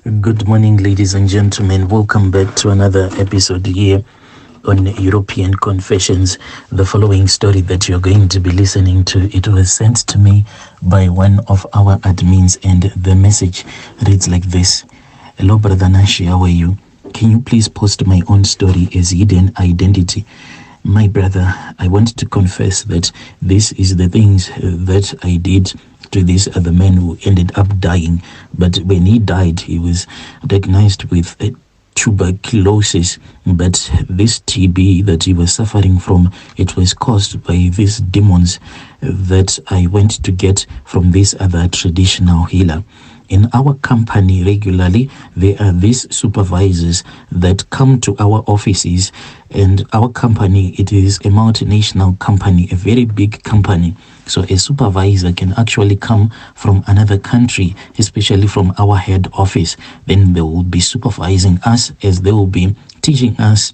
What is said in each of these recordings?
Good morning, ladies and gentlemen. Welcome back to another episode here on European Confessions. The following story that you're going to be listening to, it was sent to me by one of our admins, and the message reads like this. Hello, Brother Nashi, how are you? Can you please post my own story as hidden identity? My brother, I want to confess that this is the things that I did to this other man who ended up dying. But when he died, he was diagnosed with tuberculosis. But this TB that he was suffering from, it was caused by these demons that I went to get from this other traditional healer. In our company regularly, there are these supervisors that come to our offices, and our company, it is a multinational company, a very big company. So a supervisor can actually come from another country, especially from our head office. Then they will be supervising us as they will be teaching us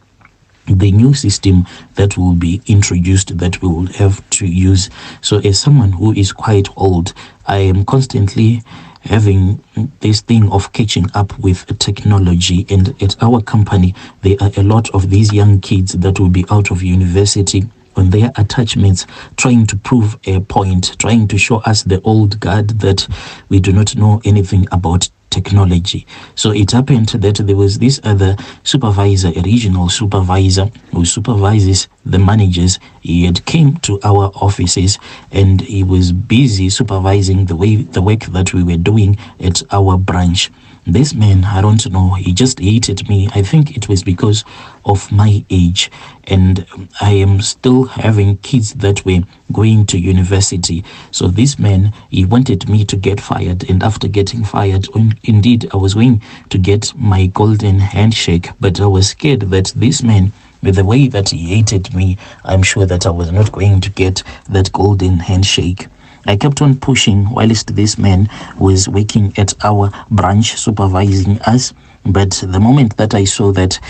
the new system that will be introduced that we will have to use. So as someone who is quite old, I am constantly having this thing of catching up with technology, and at our company there are a lot of these young kids that will be out of university on their attachments, trying to prove a point, trying to show us the old guard that we do not know anything about technology. So it happened that there was this other supervisor, a regional supervisor who supervises the managers. He had came to our offices and he was busy supervising the work that we were doing at our branch. This man, I don't know, he just hated me. I think it was because of my age, and I am still having kids that were going to university. So this man, he wanted me to get fired, and after getting fired, indeed, I was going to get my golden handshake, but I was scared that this man, with the way that he hated me, I'm sure that I was not going to get that golden handshake. I kept on pushing whilst this man was working at our branch supervising us. But the moment that I saw that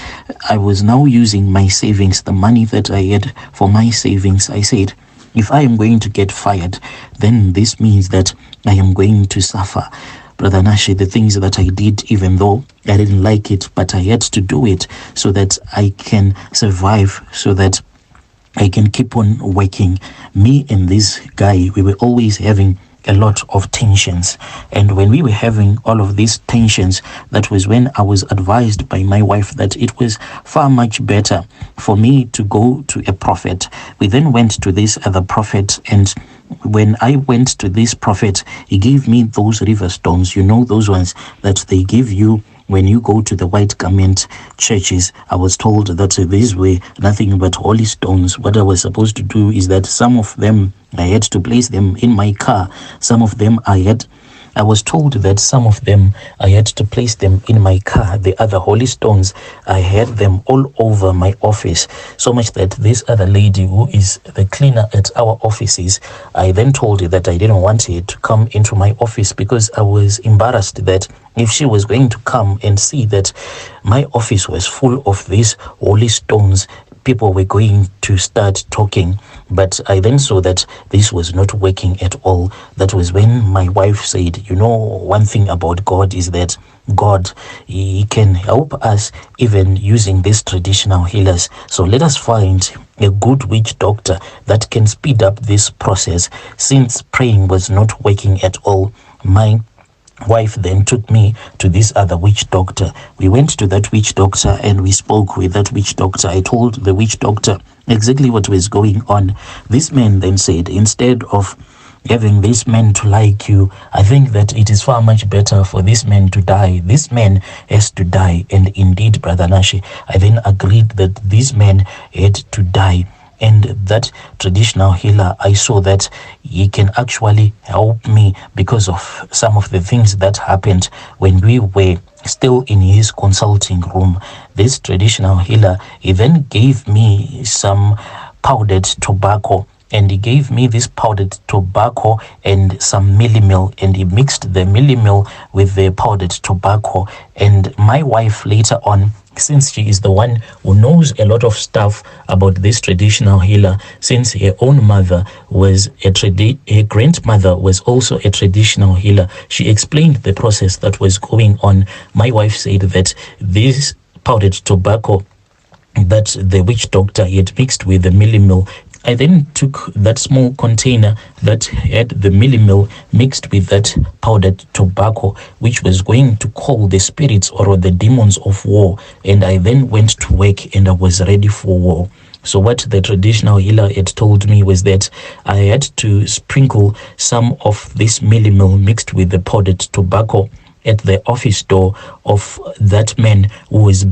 I was now using my savings, the money that I had for my savings, I said, if I am going to get fired, then this means that I am going to suffer. Brother Nashi, the things that I did, even though I didn't like it, but I had to do it so that I can survive, so that I can keep on working. Me and this guy, we were always having a lot of tensions. And when we were having all of these tensions, that was when I was advised by my wife that it was far much better for me to go to a prophet. We then went to this other prophet, and when I went to this prophet, he gave me those river stones, those ones that they give you when you go to the white garment churches. I was told that these were nothing but holy stones. What I was supposed to do is that some of them, I had to place them in my car. Some of them I was told that some of them I had to place them in my car. The other holy stones, I had them all over my office. So much that this other lady who is the cleaner at our offices, I then told her that I didn't want her to come into my office because I was embarrassed that if she was going to come and see that my office was full of these holy stones, people were going to start talking. But I then saw that this was not working at all. That was when my wife said, one thing about God is that God, he can help us even using these traditional healers. So let us find a good witch doctor that can speed up this process. Since praying was not working at all, my wife then took me to this other witch doctor. We went to that witch doctor and we spoke with that witch doctor. I told the witch doctor exactly what was going on. This man then said, instead of having this man to like you, I think that it is far much better for this man to die. This man has to die. And indeed, Brother Nashi, I then agreed that this man had to die. And that traditional healer, I saw that he can actually help me because of some of the things that happened when we were still in his consulting room. This traditional healer, he then gave me some powdered tobacco, and he gave me this powdered tobacco and some millimil, and he mixed the millimil with the powdered tobacco. And my wife later on since she is the one who knows a lot of stuff about this traditional healer, since her own mother was her grandmother was also a traditional healer, she explained the process that was going on. My wife said that this powdered tobacco that the witch doctor had mixed with the millie meal. I then took that small container that had the millie meal mixed with that powdered tobacco, which was going to call the spirits or the demons of war, and I then went to work and I was ready for war. So what the traditional healer had told me was that I had to sprinkle some of this millie meal mixed with the powdered tobacco at the office door of that man who was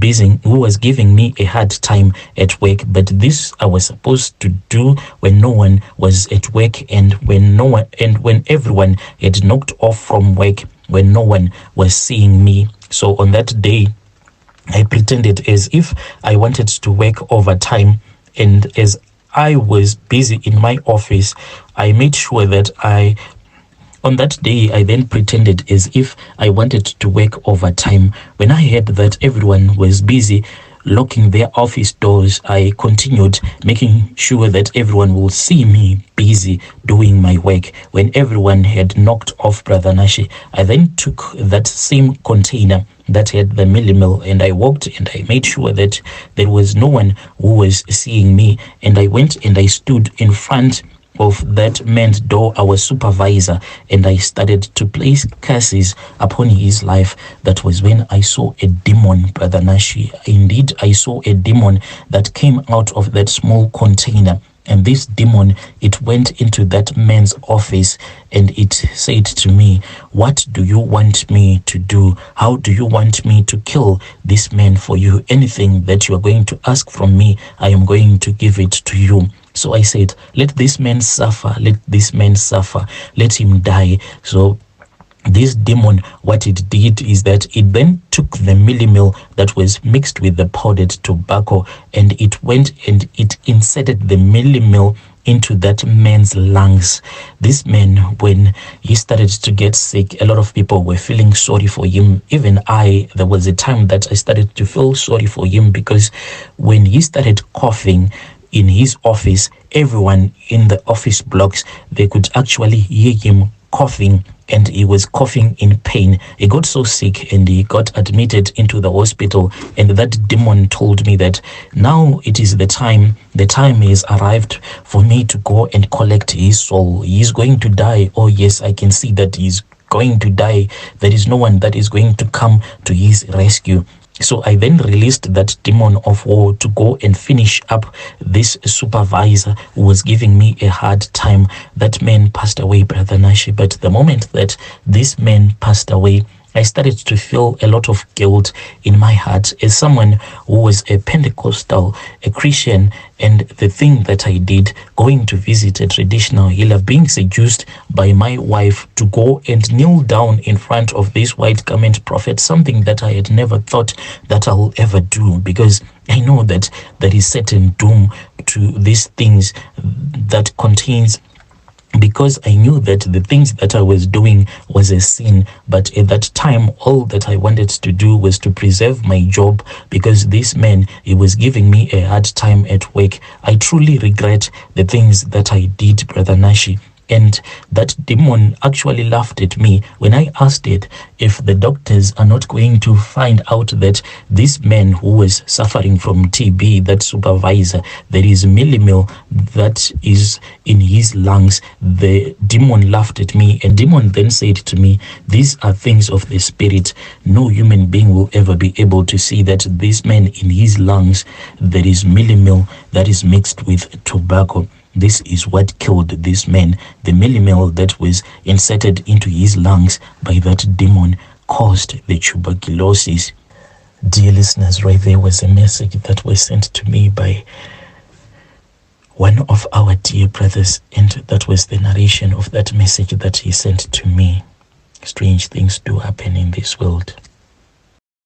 giving me a hard time at work. But this I was supposed to do when no one was at work, and when everyone had knocked off from work, when no one was seeing me. So on that day, I pretended as if I wanted to work overtime, and as I was busy in my office, I made sure that on that day, I then pretended as if I wanted to work overtime. When I heard that everyone was busy locking their office doors, I continued making sure that everyone will see me busy doing my work. When everyone had knocked off, Brother Nashi, I then took that same container that had the millie meal, and I walked and I made sure that there was no one who was seeing me, and I went and I stood in front of that man's door, our supervisor, and I started to place curses upon his life. That was when I saw a demon, Brother Nashi. Indeed, I saw a demon that came out of that small container. And this demon, it went into that man's office and it said to me, "What do you want me to do? How do you want me to kill this man for you? Anything that you are going to ask from me, I am going to give it to you." So I said, "Let this man suffer, let this man suffer, let him die." So this demon, what it did is that it then took the millie meal that was mixed with the powdered tobacco, and it went and it inserted the millie meal into that man's lungs. This man, when he started to get sick, a lot of people were feeling sorry for him. Even there was a time that I started to feel sorry for him, because when he started coughing in his office, everyone in the office blocks, they could actually hear him coughing, and he was coughing in pain. He got so sick and he got admitted into the hospital, and that demon told me that now it is the time is arrived for me to go and collect his soul. He is going to die. Oh yes, I can see that he's going to die. There is no one that is going to come to his rescue. So I then released that demon of war to go and finish up this supervisor who was giving me a hard time. That man passed away, Brother Nashi. But the moment that this man passed away, I started to feel a lot of guilt in my heart as someone who was a Pentecostal, a Christian, and the thing that I did, going to visit a traditional healer, being seduced by my wife to go and kneel down in front of this white garment prophet, something that I had never thought that I will ever do, because I know that there is certain doom to these things that contains, because I knew that the things that I was doing was a sin. But at that time, all that I wanted to do was to preserve my job, because this man, he was giving me a hard time at work. I truly regret the things that I did, Brother Nashi. And that demon actually laughed at me when I asked it if the doctors are not going to find out that this man who was suffering from TB, that supervisor, there is millie meal that is in his lungs. The demon laughed at me, and demon then said to me, "These are things of the spirit. No human being will ever be able to see that this man in his lungs, there is millie meal that is mixed with tobacco. This is what killed this man. The millie meal that was inserted into his lungs by that demon caused the tuberculosis." Dear listeners, right there was a message that was sent to me by one of our dear brothers, and that was the narration of that message that he sent to me. Strange things do happen in this world.